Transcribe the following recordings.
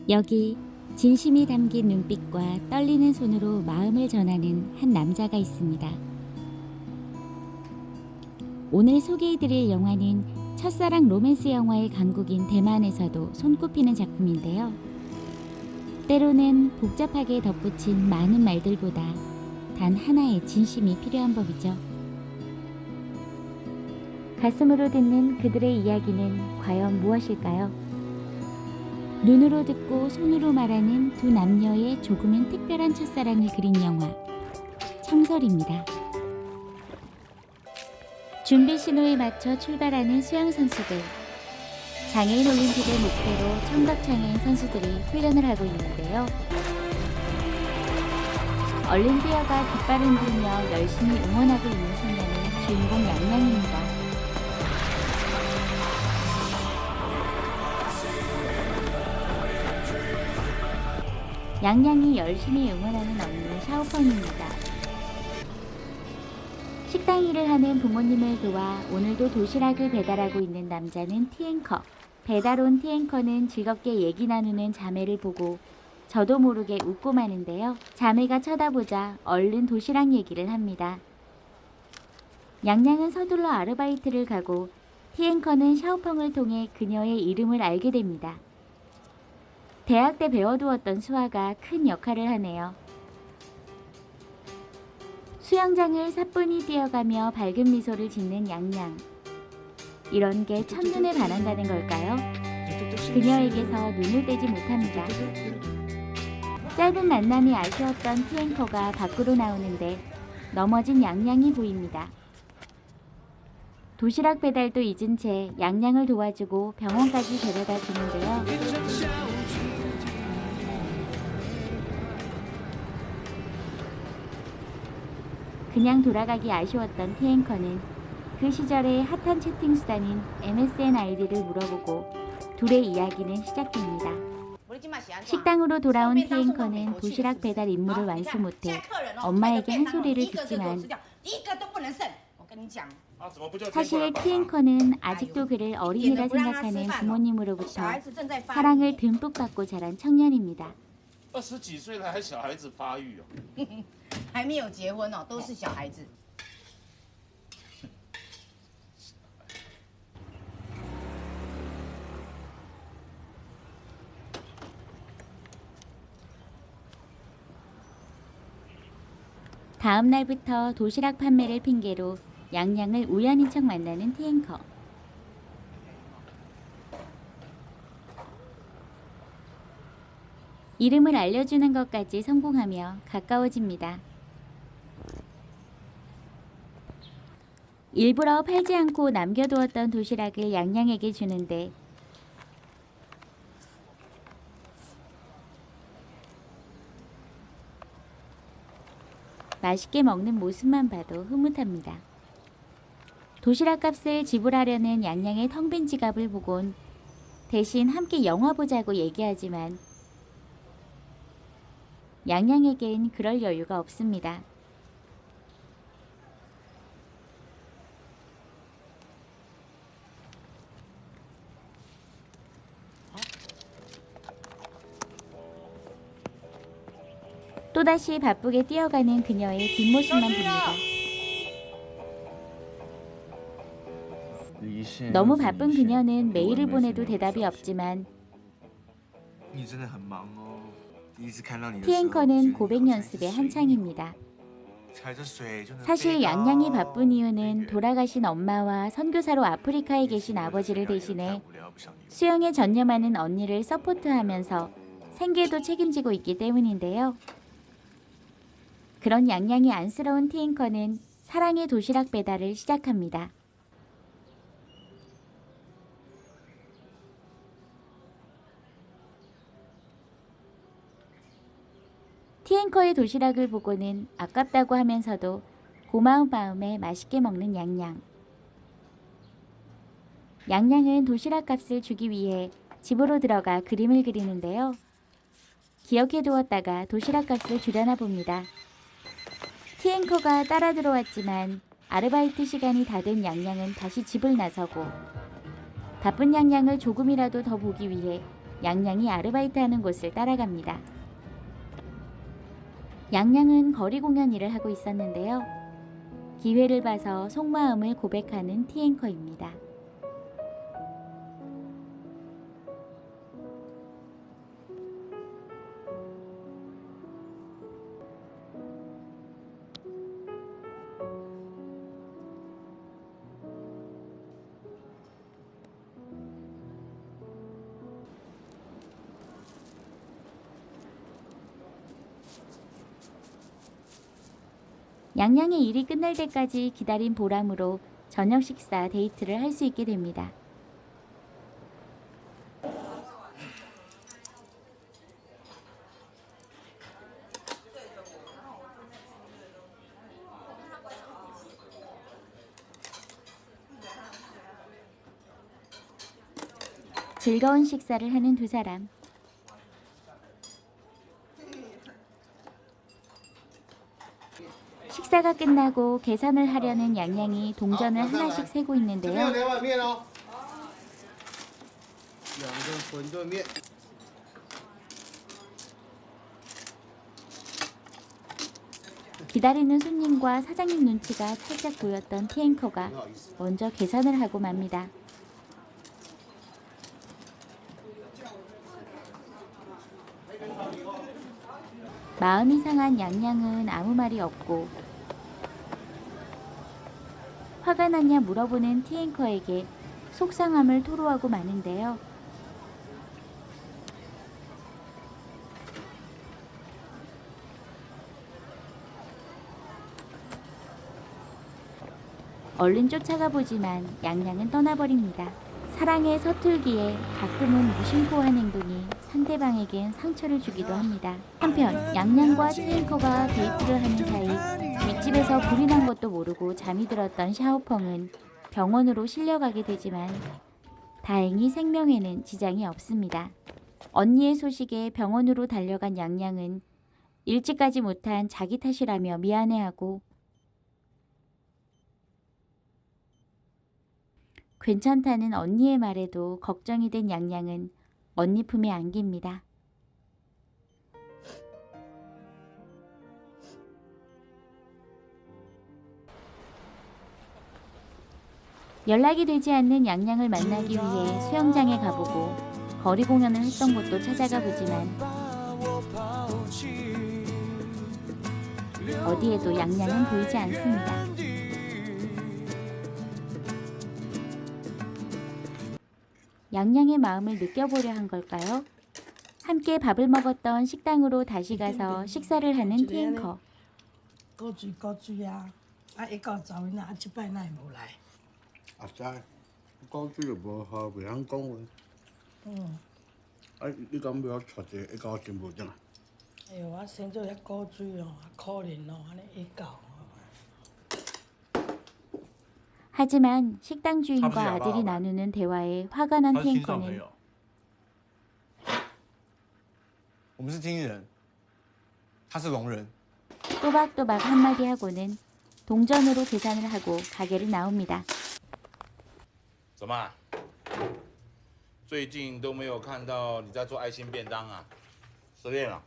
여기 진심이 담긴 눈빛과 떨리는 손으로 마음을 전하는 한 남자가 있습니다. 오늘 소개해드릴 영화는 첫사랑 로맨스 영화의 강국인 대만에서도 손꼽히는 작품인데요. 때로는 복잡하게 덧붙인 많은 말들보다 단 하나의 진심이 필요한 법이죠. 가슴으로 듣는 그들의 이야기는 과연 무엇일까요? 눈으로 듣고 손으로 말하는 두 남녀의 조금은 특별한 첫사랑을 그린 영화 청설입니다. 준비 신호에 맞춰 출발하는 수영 선수들. 장애인 올림픽을 목표로 청각장애인 선수들이 훈련을 하고 있는데요. 얼른 뛰어가 깃발 흔들며 열심히 응원하고 있는 소녀는 주인공 양양입니다. 양양이 열심히 응원하는 언니 샤오펑입니다. 식당 일을 하는 부모님을 도와 오늘도 도시락을 배달하고 있는 남자는 티앵커. 배달 온 티앵커는 즐겁게 얘기 나누는 자매를 보고 저도 모르게 웃고 마는데요. 자매가 쳐다보자 얼른 도시락 얘기를 합니다. 양양은 서둘러 아르바이트를 가고 티앵커는 샤오펑을 통해 그녀의 이름을 알게 됩니다. 대학 때 배워두었던 수화가 큰 역할을 하네요. 수영장을 사뿐히 뛰어가며 밝은 미소를 짓는 양양. 이런 게 첫눈에 반한다는 걸까요? 그녀에게서 눈을 떼지 못합니다. 짧은 만남이 아쉬웠던 티앵커가 밖으로 나오는데 넘어진 양양이 보입니다. 도시락 배달도 잊은 채 양양을 도와주고 병원까지 데려다 주는데요. 그냥 돌아가기 아쉬웠던 티앵커는 그 시절의 핫한 채팅 수단인 MSN 아이디를 물어보고 둘의 이야기는 시작됩니다. 식당으로 돌아온 티앵커는 도시락 배달 임무를 완수 못해 엄마에게 한 소리를 듣지만 사실 티앵커는 아직도 그를 어린이라 생각하는 부모님으로부터 사랑을 듬뿍 받고 자란 청년입니다. 20几岁了还小孩子发育哦，还没有结婚哦，都是小孩子。 다음 날부터 도시락 판매를 핑계로 양양을 우연인 척 만나는 티앵커. 이름을 알려주는 것까지 성공하며 가까워집니다. 일부러 팔지 않고 남겨두었던 도시락을 양양에게 주는데 맛있게 먹는 모습만 봐도 흐뭇합니다. 도시락 값을 지불하려는 양양의 텅 빈 지갑을 보곤 대신 함께 영화 보자고 얘기하지만 양양에겐 그럴 여유가 없습니다. 또다시 바쁘게 뛰어가는 그녀의 뒷모습만 봅니다. 너무 바쁜 그녀는 메일을 보내도 대답이 없지만 티앵커는 고백 연습에 한창입니다. 사실 양양이 바쁜 이유는 돌아가신 엄마와 선교사로 아프리카에 계신 아버지를 대신해 수영에 전념하는 언니를 서포트하면서 생계도 책임지고 있기 때문인데요. 그런 양양이 안쓰러운 티앵커는 사랑의 도시락 배달을 시작합니다. 티앵커의 도시락을 보고는 아깝다고 하면서도 고마운 마음에 맛있게 먹는 양양. 양양은 도시락 값을 주기 위해 집으로 들어가 그림을 그리는데요. 기억해두었다가 도시락 값을 줄여나 봅니다. 티앵커가 따라 들어왔지만 아르바이트 시간이 다 된 양양은 다시 집을 나서고 바쁜 양양을 조금이라도 더 보기 위해 양양이 아르바이트하는 곳을 따라갑니다. 양양은 거리 공연 일을 하고 있었는데요. 기회를 봐서 속마음을 고백하는 티앵커입니다. 양양의 일이 끝날 때까지 기다린 보람으로 저녁 식사 데이트를 할 수 있게 됩니다. 즐거운 식사를 하는 두 사람. 식사가 끝나고 계산을 하려는 양양이 동전을 하나씩 세고 있는데요. 2碗面哦，2个馄饨面。 기다리는 손님과 사장님 눈치가 살짝 보였던 티앵커가 먼저 계산을 하고 맙니다. 마음이 상한 양양은 아무 말이 없고 화가 났냐 물어보는 티앵커에게 속상함을 토로하고 마는데요. 얼른 쫓아가 보지만 양양은 떠나버립니다. 사랑의 서툴기에 가끔은 무심코한 행동이 상대방에겐 상처를 주기도 합니다. 한편 양양과 티앵커가 데이트를 하는 사이 윗집에서 불이 난 것도 모르고 잠이 들었던 샤오펑은 병원으로 실려가게 되지만 다행히 생명에는 지장이 없습니다. 언니의 소식에 병원으로 달려간 양양은 일찍 가지 못한 자기 탓이라며 미안해하고 괜찮다는 언니의 말에도 걱정이 된 양양은 언니 품에 안깁니다. 연락이 되지 않는 양양을 만나기 위해 수영장에 가보고 거리 공연을 했던 곳도 찾아가 보지만 어디에도 양양은 보이지 않습니다. 양양의 마음을 느껴보려 한 걸까요? 함께 밥을 먹었던 식당으로 다시 가서 식사를 하는 티앵커. 古水古水啊，啊，伊到查某仔啊，即摆哪会无来？啊，知，古水就无好，袂晓讲话。啊，你敢要带一个，伊搞真无正。哎呦，我生做遐古水哦，可怜哦，安尼伊搞。 하지만 식당 주인과 아들이 나누는 대화에 화가 난 他是听障朋 티앵커는 友，我们是听人，他是聋人。 또박또박 한마디 하고는 동전으로 계산을 하고 가게를 나옵니다. 怎么？最近都没有看到你在做爱心便当啊？失恋了？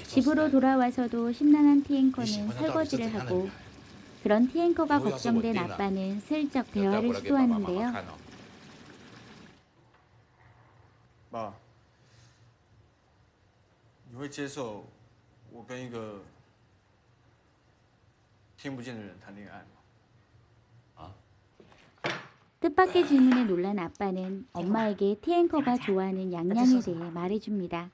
집으로 돌아와서도 심란한 티앵커는 설거지를 하고 그런 티앵커가 걱정된 아빠는 슬쩍 대화를 시도하는데요. 爸，你会接受我跟一个听不见的人谈恋爱吗？ 뜻밖의 질문에 놀란 아빠는 엄마에게 티앵커가 좋아하는 양양에 대해 말해줍니다.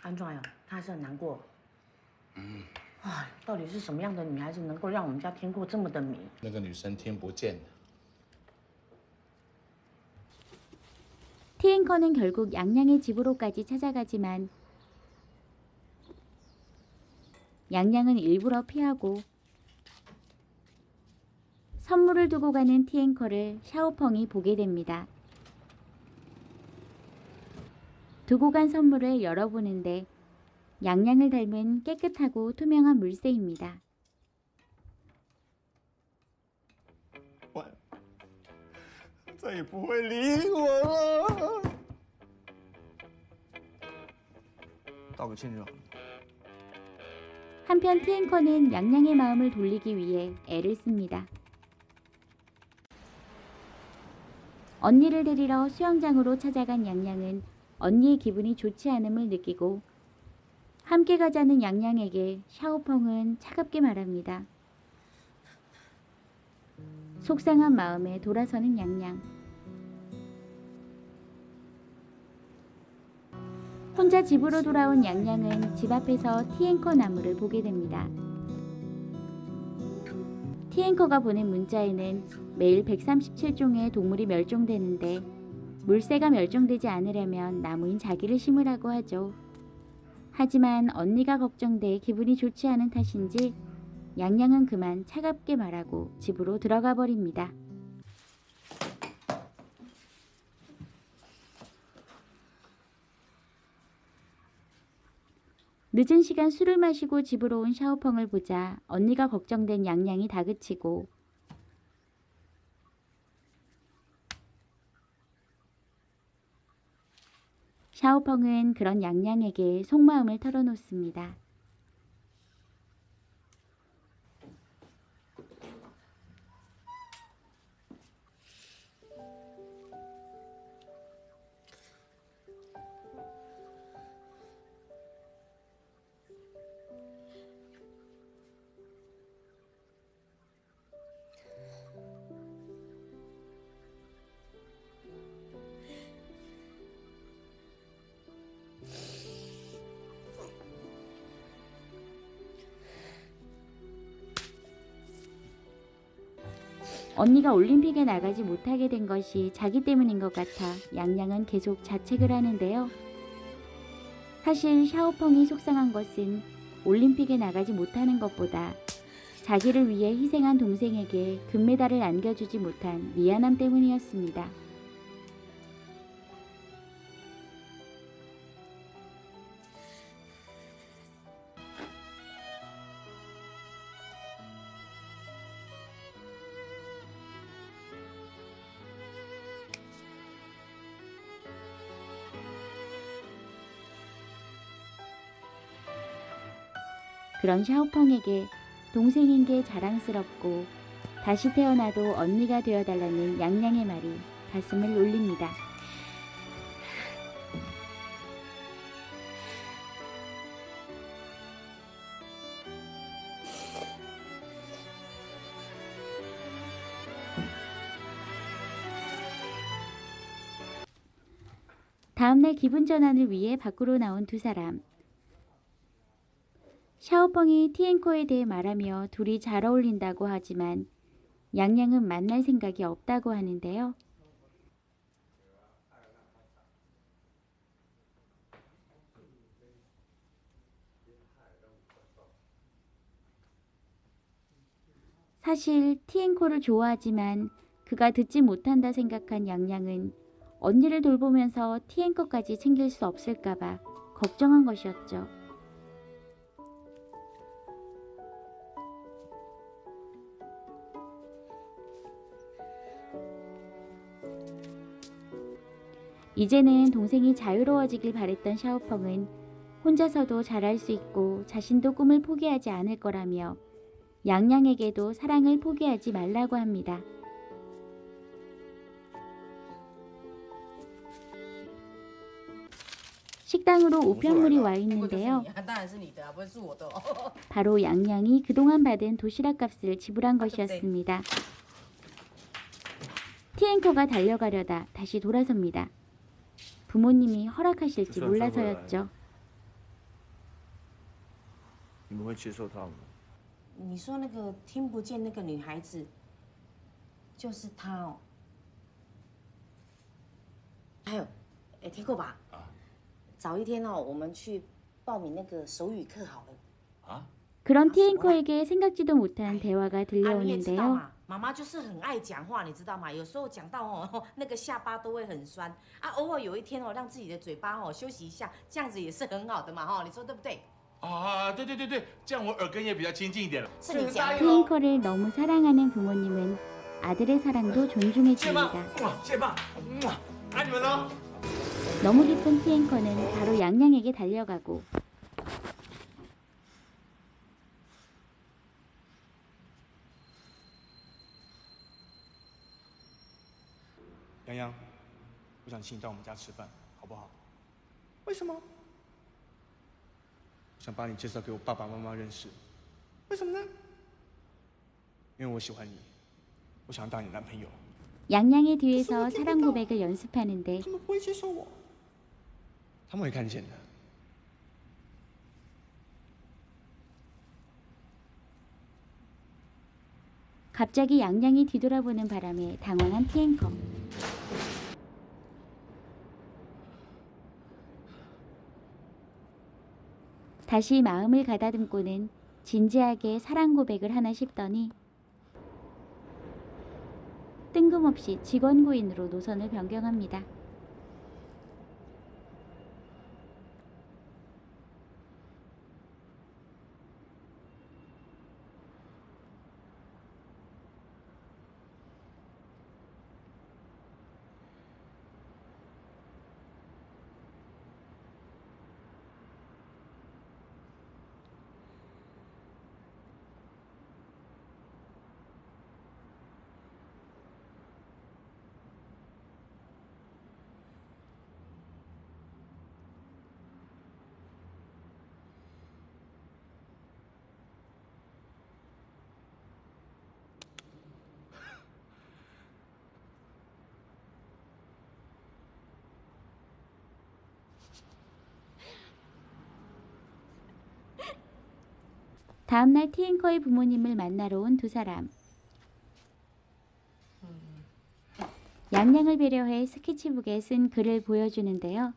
安壮呀，他是很难过。哎，到底是什么样的女孩子能够让我们家天过这么的迷？那个女生听不见的。 티앵커는 결국 양양의 집으로까지 찾아가지만 양양은 일부러 피하고 선물을 두고 가는 티앵커를 샤오펑이 보게 됩니다. 두고 간 선물을 열어보는데 양양을 닮은 깨끗하고 투명한 물새입니다. 在再也不会理我了。道个歉就好。 한편 티앵커는 양양의 마음을 돌리기 위해 애를 씁니다. 언니를 데리러 수영장으로 찾아간 양양은 언니의 기분이 좋지 않음을 느끼고 함께 가자는 양양에게 샤오펑은 차갑게 말합니다. 속상한 마음에 돌아서는 양양. 혼자 집으로 돌아온 양양은 집 앞에서 티앵커 나무를 보게 됩니다. 티앵커가 보낸 문자에는 매일 137종의 동물이 멸종되는데 물새가 멸종되지 않으려면 나무인 자기를 심으라고 하죠. 하지만 언니가 걱정돼 기분이 좋지 않은 탓인지 양양은 그만 차갑게 말하고 집으로 들어가 버립니다. 늦은 시간 술을 마시고 집으로 온 샤오펑을 보자 언니가 걱정된 양양이 다그치고 샤오펑은 그런 양양에게 속마음을 털어놓습니다. 언니가 올림픽에 나가지 못하게 된 것이 자기 때문인 것 같아 양양은 계속 자책을 하는데요. 사실 샤오펑이 속상한 것은 올림픽에 나가지 못하는 것보다 자기를 위해 희생한 동생에게 금메달을 안겨주지 못한 미안함 때문이었습니다. 그런 샤오펑에게 동생인 게 자랑스럽고 다시 태어나도 언니가 되어달라는 양양의 말이 가슴을 울립니다. 다음날 기분 전환을 위해 밖으로 나온 두 사람. 샤오펑이 티앵커에 대해 말하며 둘이 잘 어울린다고 하지만 양양은 만날 생각이 없다고 하는데요. 사실 티앵커를 좋아하지만 그가 듣지 못한다 생각한 양양은 언니를 돌보면서 티앵커까지 챙길 수 없을까봐 걱정한 것이었죠. 이제는 동생이 자유로워지길 바랬던 샤오펑은 혼자서도 잘할 수 있고 자신도 꿈을 포기하지 않을 거라며 양양에게도 사랑을 포기하지 말라고 합니다. 식당으로 우편물이 와 있는데요. 바로 양양이 그동안 받은 도시락 값을 지불한 것이었습니다. 티앵커가 달려가려다 다시 돌아섭니다. 부모님이 허락하실지 몰라서였죠. 你们会接受他吗？你说那个听不见那个女孩子，就是她哦。还有，哎，听过吧？啊。早一天哦，我们去报名那个手语课好了。啊？ 그런 티앵커에게 생각지도 못한 대화가 你也知道 들려오는데요. 嘛，妈妈就是很爱讲话，你知道吗？有时候讲到哦，那个下巴都会很酸啊。偶尔有一天哦，让自己的嘴巴哦休息一下，这样子也是很好的嘛，哈，你说对不对？ 啊，对对对对，这样我耳根也比较清净一点了。是你讲的。 티앵커를 너무 사랑하는 부모님은 아들의 사랑도 존중해줍니다. 谢爸，爱你们哦。 너무 기쁜 티앵커는 바로 양양에게 달려가고 洋洋，我想请你到我们家吃饭，好不好？为什么？我想把你介绍给我爸爸妈妈认识。为什么呢？因为我喜欢你，我想当你男朋友。 양양의 뒤에서 사랑 고백을 연습하는데 他们不会接受我，他们会看见的。 갑자기 양양이 뒤돌아보는 바람에 당황한 티앵커. 다시 마음을 가다듬고는 진지하게 사랑 고백을 하나 싶더니 뜬금없이 직원구인으로 노선을 변경합니다. 다음날 티앵커의 부모님을 만나러 온 두 사람. 양양을 배려해 스케치북에 쓴 글을 보여주는데요.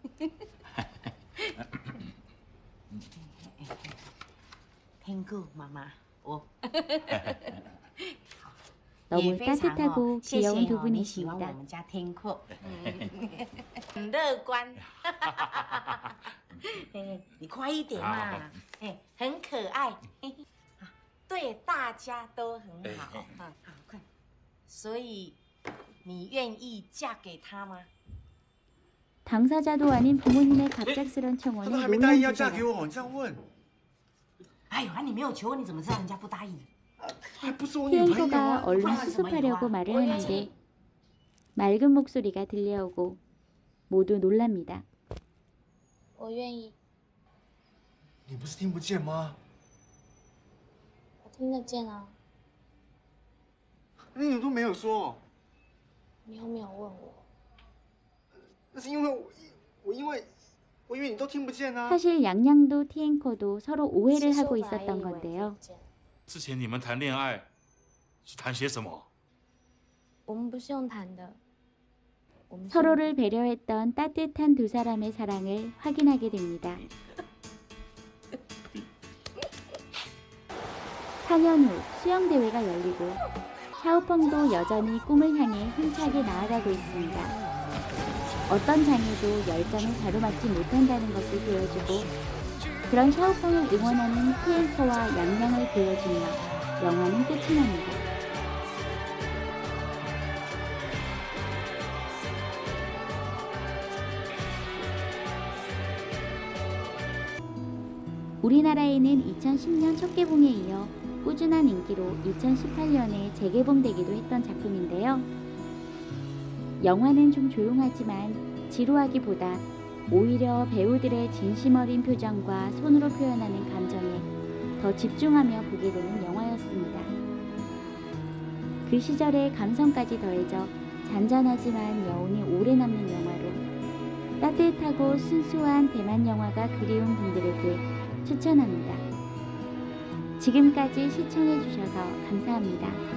탱크 마마. 오. 너무 따뜻하고 귀여운 두 분이십니다. 很乐观，你快一点嘛，很可爱，对大家都很好，好快。所以你愿意嫁给他吗？ 당사자도 아닌 부모님의 갑작스런 他 청원에 都还没答应要 놀란 嫁 두 给 사람. 我，你这样问，哎呦，你没有求婚，你怎么知道人家不答应？还不是我女朋友 티앵커가 啊！ 얼른 수습하려고 말을 하는데 맑은 목소리가 들려오고 모두 놀랍니다. 我愿意，你不是听不见吗？我听得见啊，那你都没有说，你又没有问我。那是因为我因为你都听不见啊。 사실 양양도 티앵커도 서로 오해를 其实 하고 我本来 있었던 以为听 건데요. 不见之前你们谈恋爱是谈些什么？我们不是用谈的，我们是 서로를 배려했던 따뜻한 두 사람의 사랑을 확인하게 됩니다. 4년 후 수영대회가 열리고 샤오펑도 여전히 꿈을 향해 힘차게 나아가고 있습니다. 어떤 장애도 열정을 가로막지 못한다는 것을 보여주고 그런 샤오펑을 응원하는 티앵커와 양양을 보여주며 영화는 끝이 납니다. 우리나라에는 2010년 첫 개봉에 이어 꾸준한 인기로 2018년에 재개봉되기도 했던 작품인데요. 영화는 좀 조용하지만 지루하기보다 오히려 배우들의 진심 어린 표정과 손으로 표현하는 감정에 더 집중하며 보게 되는 영화였습니다. 그 시절의 감성까지 더해져 잔잔하지만 여운이 오래 남는 영화로 따뜻하고 순수한 대만 영화가 그리운 분들에게 추천합니다. 지금까지 시청해주셔서 감사합니다.